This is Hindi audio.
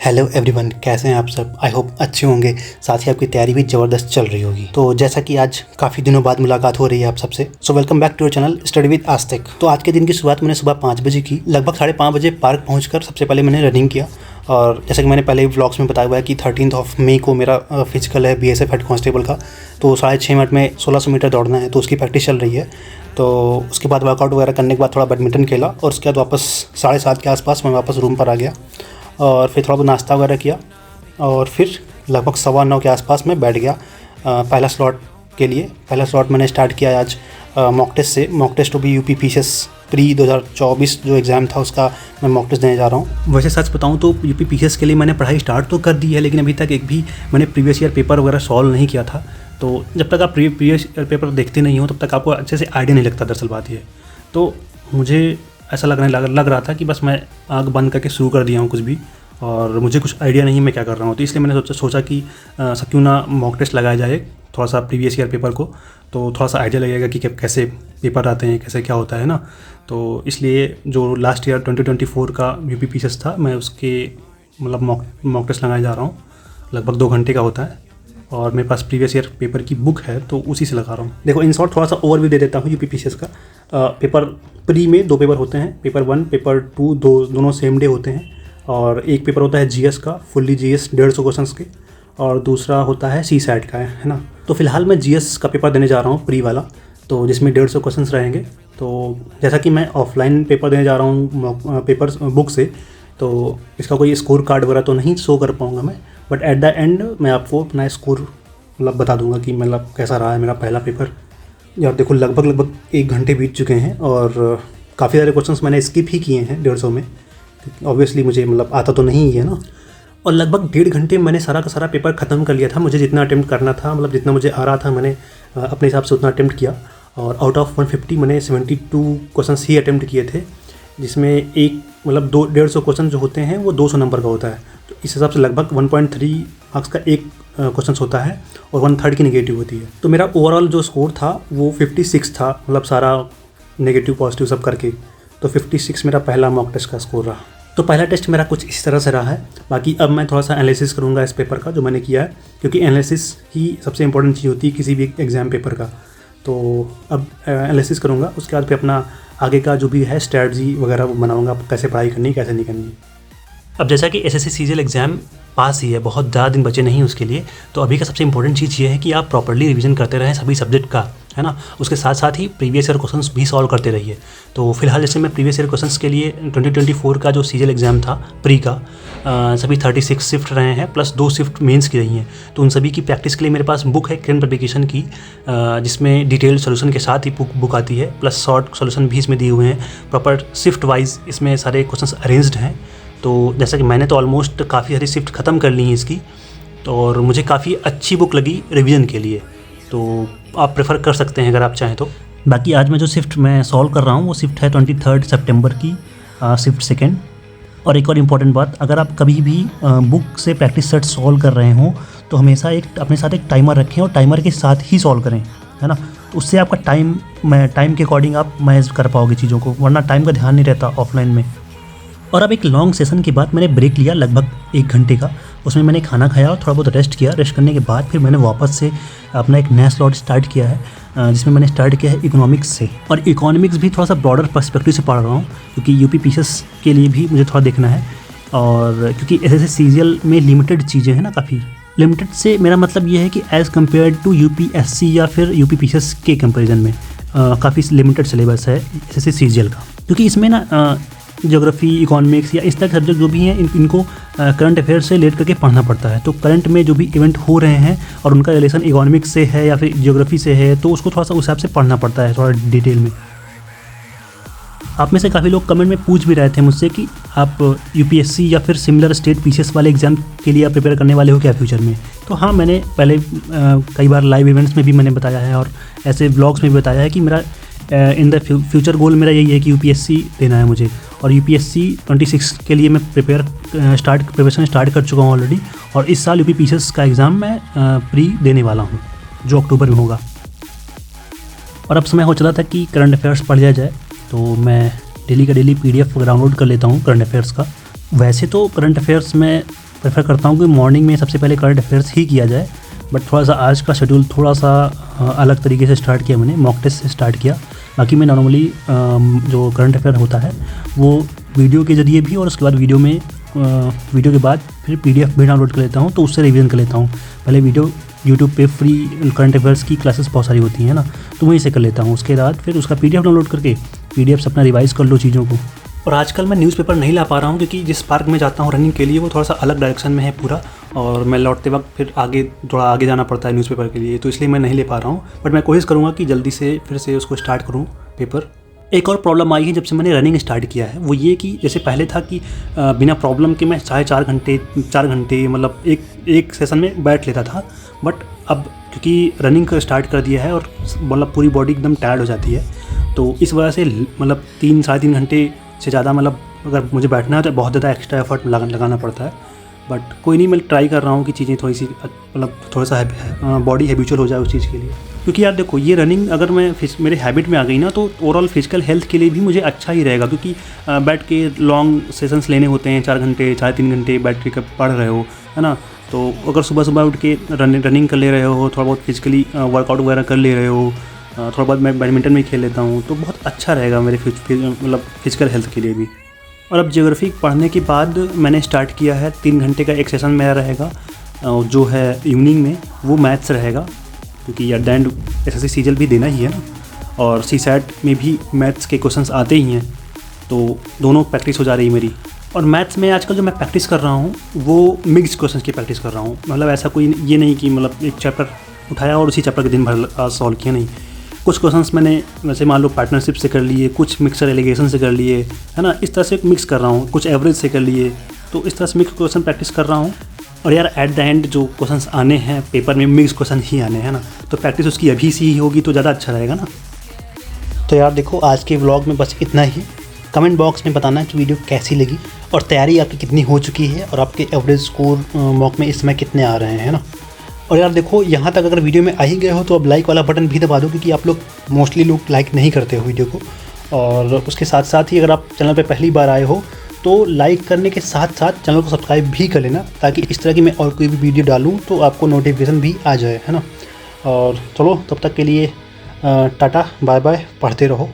हेलो एवरीवन, कैसे हैं आप सब। आई होप अच्छे होंगे। साथ ही आपकी तैयारी भी ज़बरदस्त चल रही होगी। तो जैसा कि आज काफ़ी दिनों बाद मुलाकात हो रही है आप सबसे, so welcome back to your channel study with Astik. तो आज के दिन की शुरुआत मैंने सुबह 5 बजे की। लगभग 5:30 बजे पार्क पहुंचकर सबसे पहले मैंने रनिंग किया। और जैसा कि मैंने पहले ही व्लॉग्स में बताया हुआ है कि 13 मई को मेरा फिजिकल है BSF हेड कांस्टेबल का। तो 6.5 मिनट में 1600 मीटर दौड़ना है, तो उसकी प्रैक्टिस चल रही है। तो उसके बाद वर्कआउट वगैरह करने के बाद थोड़ा बैडमिंटन खेला और उसके बाद वापस 7:30 के आसपास मैं वापस रूम पर आ गया और फिर थोड़ा बहुत नाश्ता वगैरह किया और फिर लगभग 9:15 के आसपास मैं बैठ गया पहला स्लॉट के लिए। पहला स्लॉट मैंने स्टार्ट किया आज मॉक टेस्ट से। मॉक टेस्ट तो भी UP PCS प्री 2024 जो एग्ज़ाम था उसका मैं मॉक टेस्ट देने जा रहा हूँ। वैसे सच बताऊँ तो UP PCS के लिए मैंने पढ़ाई स्टार्ट तो कर दी है, लेकिन अभी तक एक भी मैंने प्रीवियस ईयर पेपर वगैरह सॉल्व नहीं किया था। तो जब तक आप प्रीवियस ईयर पेपर देखते नहीं हो तब तक आपको अच्छे से आइडिया नहीं लगता। दरअसल बात ये, तो मुझे ऐसा लग रहा था कि बस मैं आँख बंद करके शुरू कर दिया हूँ कुछ भी, और मुझे कुछ आइडिया नहीं मैं क्या कर रहा हूँ। तो इसलिए मैंने सोचा कि क्यों ना मॉक टेस्ट लगाया जाए थोड़ा सा प्रीवियस ईयर पेपर को, तो थोड़ा सा आइडिया लगेगा कि कैसे पेपर आते हैं, कैसे क्या होता है ना। तो इसलिए जो लास्ट ईयर 2024 का UP PCS था, मैं उसके मतलब मॉक टेस्ट लगाने जा रहा हूँ। लगभग 2 घंटे का होता है और मेरे पास प्रीवियस ईयर पेपर की बुक है, तो उसी से लगा रहा हूँ। देखो इन शॉर्ट थोड़ा सा ओवरव्यू दे देता हूँ UP PCS का। पेपर प्री में 2 पेपर होते हैं, पेपर 1 पेपर 2 दोनों सेम डे होते हैं। और एक पेपर होता है GS का, फुल्ली GS 150 क्वेश्चंस के, और दूसरा होता है CSAT का, है ना। तो फिलहाल मैं GS का पेपर देने जा रहा हूँ प्री वाला, तो जिसमें 150 क्वेश्चंस रहेंगे। तो जैसा कि मैं ऑफलाइन पेपर देने जा रहा हूँ पेपर बुक से, तो इसका कोई स्कोर कार्ड वगैरह तो नहीं शो कर पाऊँगा मैं, बट एट द एंड मैं आपको अपना स्कोर मतलब बता दूंगा कि मतलब कैसा रहा है मेरा पहला पेपर। यार देखो लगभग 1 घंटे बीत चुके हैं और काफ़ी सारे क्वेश्चंस मैंने स्किप ही किए हैं 150 में। ऑब्वियसली मुझे मतलब आता तो नहीं है ना। और लगभग 1.5 घंटे मैंने सारा का सारा पेपर ख़त्म कर लिया था। मुझे जितना अटेम्प्ट करना था, मतलब जितना मुझे आ रहा था, मैंने अपने हिसाब से उतना अटेम्प्ट किया। और आउट ऑफ 150 मैंने 72 क्वेश्चंस ही अटेम्प्ट किए थे, जिसमें एक मतलब 150 क्वेश्चन जो होते हैं वो 200 नंबर का होता है। तो इस हिसाब से लगभग 1.3 मार्क्स का एक क्वेश्चन होता है और 1/3 की नेगेटिव होती है। तो मेरा ओवरऑल जो स्कोर था वो 56 था, मतलब सारा नेगेटिव पॉजिटिव सब करके। तो 56 मेरा पहला मॉक टेस्ट का स्कोर रहा। तो पहला टेस्ट मेरा कुछ इस तरह से रहा है। बाकी अब मैं थोड़ा सा एनालिसिस करूँगा इस पेपर का जो मैंने किया है, क्योंकि एनालिसिस ही सबसे इंपॉर्टेंट चीज़ होती है किसी भी एग्ज़ाम पेपर का। तो अब एनालिसिस करूँगा, उसके बाद फिर अपना आगे का जो भी है स्ट्रैटेजी वगैरह बनाऊँगा, कैसे पढ़ाई करनी कैसे नहीं करनी। अब जैसा कि SSC CGL एग्ज़ाम पास ही है, बहुत ज़्यादा दिन बचे नहीं उसके लिए, तो अभी का सबसे इंपॉर्टेंट चीज़ ये है कि आप प्रॉपर्ली रिवीजन करते रहें सभी सब्जेक्ट का, है ना। उसके साथ साथ ही प्रीवियस ईयर क्वेश्चंस भी सॉल्व करते रहिए। तो फिलहाल जैसे मैं प्रीवियस ईयर क्वेश्चंस के लिए 2024 का जो CGL एग्ज़ाम था प्री का, सभी 36 शिफ्ट रहे हैं प्लस 2 शिफ्ट मेंस की रही हैं। तो उन सभी की प्रैक्टिस के लिए मेरे पास बुक है किरण पब्लिकेशन की, जिसमें डिटेल्ड सोल्यूशन के साथ ही बुक आती है, प्लस शॉर्ट सोल्यूशन भी इसमें दिए हुए हैं। प्रॉपर शिफ्ट वाइज इसमें सारे क्वेश्चंस अरेंज्ड हैं। तो जैसा कि मैंने तो ऑलमोस्ट काफ़ी सारी शिफ्ट ख़त्म कर ली हैं इसकी, तो और मुझे काफ़ी अच्छी बुक लगी रिवीजन के लिए, तो आप प्रेफर कर सकते हैं अगर आप चाहें तो। बाकी आज मैं जो शिफ्ट मैं सॉल्व कर रहा हूँ वो शिफ्ट है 23 सितंबर की, शिफ्ट सेकेंड। और एक और इम्पॉर्टेंट बात, अगर आप कभी भी बुक से प्रैक्टिस सेट सॉल्व कर रहे हों तो हमेशा अपने साथ एक टाइमर रखें और टाइमर के साथ ही सॉल्व करें, है ना। तो उससे आपका टाइम के अकॉर्डिंग आप मैनेज कर पाओगे चीज़ों को, वरना टाइम का ध्यान नहीं रहता ऑफलाइन में। और अब एक लॉन्ग सेशन के बाद मैंने ब्रेक लिया लगभग 1 घंटे का। उसमें मैंने खाना खाया और थोड़ा बहुत रेस्ट किया। रेस्ट करने के बाद फिर मैंने वापस से अपना एक नया स्लॉट स्टार्ट किया है, जिसमें मैंने स्टार्ट किया है इकोनॉमिक्स से। और इकोनॉमिक्स भी थोड़ा सा ब्रॉडर पर्सपेक्टिव से पढ़ रहा हूँ, क्योंकि UP PCS के लिए भी मुझे थोड़ा देखना है। और क्योंकि SSC CGL में लिमिटेड चीज़ें हैं ना, काफ़ी लिमिटेड से मेरा मतलब ये है कि एज़ कम्पेयर टू UPSC या फिर UP PCS के कंपेरिजन में काफ़ी लिमिटेड सिलेबस है SSC CGL का। क्योंकि इसमें ना ज्योग्राफी, इकोनॉमिक्स या इस तरह के सब्जेक्ट जो भी हैं इनको करंट अफेयर से रिलेट करके पढ़ना पड़ता है। तो करंट में जो भी इवेंट हो रहे हैं और उनका रिलेशन इकोनॉमिक्स से है या फिर ज्योग्राफी से है, तो उसको थोड़ा सा उस हिसाब से पढ़ना पड़ता है थोड़ा डिटेल में। आप में से काफ़ी लोग कमेंट में पूछ भी रहे थे मुझसे कि आप UPSC या फिर सिमिलर स्टेट PCS वाले एग्ज़ाम के लिए आप प्रिपेयर करने वाले हो क्या फ्यूचर में। तो हाँ, मैंने पहले कई बार लाइव इवेंट्स में भी मैंने बताया है और ऐसे ब्लॉग्स में भी बताया है कि मेरा इन द फ्यूचर गोल मेरा यही है कि UPSC देना है मुझे। और UPSC 26 के लिए मैं प्रिपरेशन स्टार्ट कर चुका हूँ ऑलरेडी। और इस साल UP PCS का एग्ज़ाम मैं प्री देने वाला हूँ, जो अक्टूबर में होगा। और अब समय हो चला था कि करंट अफेयर्स पढ़ लिया जाए, तो मैं डेली का डेली PDF डाउनलोड कर लेता हूँ करंट अफेयर्स का। वैसे तो करंट अफेयर्स में प्रेफर करता हूँ कि मॉर्निंग में सबसे पहले करंट अफेयर्स ही किया जाए, बट थोड़ा सा आज का शेड्यूल थोड़ा सा अलग तरीके से स्टार्ट किया मैंने, मॉक टेस्ट से स्टार्ट किया। बाकी मैं नॉर्मली जो करंट अफेयर होता है वो वीडियो के ज़रिए भी, और उसके बाद वीडियो के बाद फिर PDF भी डाउनलोड कर लेता हूँ, तो उससे रिवीजन कर लेता हूँ। पहले वीडियो यूट्यूब पे फ्री करंट अफेयर्स की क्लासेस बहुत सारी होती हैं ना, तो वहीं से कर लेता हूँ। उसके बाद फिर उसका PDF डाउनलोड करके PDF से अपना रिवाइज़ कर लो चीज़ों को। और आजकल मैं न्यूज़पेपर नहीं ला पा रहा हूँ, क्योंकि जिस पार्क में जाता हूँ रनिंग के लिए वो थोड़ा सा अलग डायरेक्शन में है पूरा, और मैं लौटते वक्त फिर थोड़ा आगे जाना पड़ता है न्यूज़पेपर के लिए, तो इसलिए मैं नहीं ले पा रहा हूँ। बट मैं कोशिश करूँगा कि जल्दी से फिर से उसको स्टार्ट करूँ पेपर। एक और प्रॉब्लम आई है जब से मैंने रनिंग स्टार्ट किया है, वो ये कि जैसे पहले था कि बिना प्रॉब्लम के मैं 4 घंटे मतलब एक सेशन में बैठ लेता था। बट अब क्योंकि रनिंग का स्टार्ट कर दिया है और मतलब पूरी बॉडी एकदम टायर्ड हो जाती है, तो इस वजह से मतलब 3-3.5 घंटे से ज़्यादा मतलब अगर मुझे बैठना है तो बहुत ज़्यादा एक्स्ट्रा एफर्ट लगाना पड़ता है। बट कोई नहीं, मैं ट्राई कर रहा हूँ कि चीज़ें थोड़ी सी मतलब थोड़ा सा बॉडी हैबिचुअल हो जाए उस चीज़ के लिए। क्योंकि यार देखो, ये रनिंग अगर मेरे हैबिट में आ गई ना, तो ओवरऑल फिजिकल हेल्थ के लिए भी मुझे अच्छा ही रहेगा। क्योंकि बैठ के लॉन्ग सेशंस लेने होते हैं, 4 घंटे 3 घंटे बैठ के पढ़ रहे हो, है ना। तो अगर सुबह उठ के रनिंग कर ले रहे हो, थोड़ा बहुत फिजिकली वर्कआउट वगैरह कर ले रहे हो, थोड़ा बहुत मैं बैडमिंटन भी खेल लेता हूँ, तो बहुत अच्छा रहेगा मेरे मतलब फिजिकल हेल्थ के लिए भी। और अब ज्योग्राफी पढ़ने के बाद मैंने स्टार्ट किया है 3 घंटे का एक सेशन मेरा रहेगा, जो है इवनिंग में, वो मैथ्स रहेगा। क्योंकि at the end SSC CGL भी देना ही है ना, और CSAT में भी मैथ्स के क्वेश्चंस आते ही हैं, तो दोनों प्रैक्टिस हो जा रही है मेरी। और मैथ्स में आजकल जो मैं प्रैक्टिस कर रहा हूँ वो मिक्स क्वेश्चंस की प्रैक्टिस कर रहा हूँ। मतलब ऐसा कोई ये नहीं कि मतलब एक चैप्टर उठाया और उसी चैप्टर के दिन भर सॉल्व किया, नहीं। कुछ क्वेश्चंस मैंने वैसे मान लो पार्टनरशिप से कर लिए, कुछ मिक्सर एलिगेशन से कर लिए, है ना। इस तरह से मिक्स कर रहा हूँ, कुछ एवरेज से कर लिए, तो इस तरह से मिक्स क्वेश्चन प्रैक्टिस कर रहा हूँ। और यार एट द एंड जो क्वेश्चंस आने हैं पेपर में मिक्स क्वेश्चन ही आने हैं ना, तो प्रैक्टिस उसकी अभी से ही होगी तो ज़्यादा अच्छा रहेगा ना। तो यार देखो, आज के व्लॉग में बस इतना ही। कमेंट बॉक्स में बताना कि वीडियो कैसी लगी और तैयारी आपकी कितनी हो चुकी है, और आपके एवरेज स्कोर मॉक में इस समय कितने आ रहे हैं ना। और यार देखो, यहाँ तक अगर वीडियो में आ ही गए हो तो अब लाइक वाला बटन भी दबा दो, क्योंकि आप लोग मोस्टली लोग लाइक नहीं करते हो वीडियो को। और उसके साथ साथ ही अगर आप चैनल पे पहली बार आए हो तो लाइक करने के साथ साथ चैनल को सब्सक्राइब भी कर लेना, ताकि इस तरह की मैं और कोई भी वीडियो डालूँ तो आपको नोटिफिकेशन भी आ जाए, है ना। और चलो, तब तक के लिए टाटा बाय बाय, पढ़ते रहो।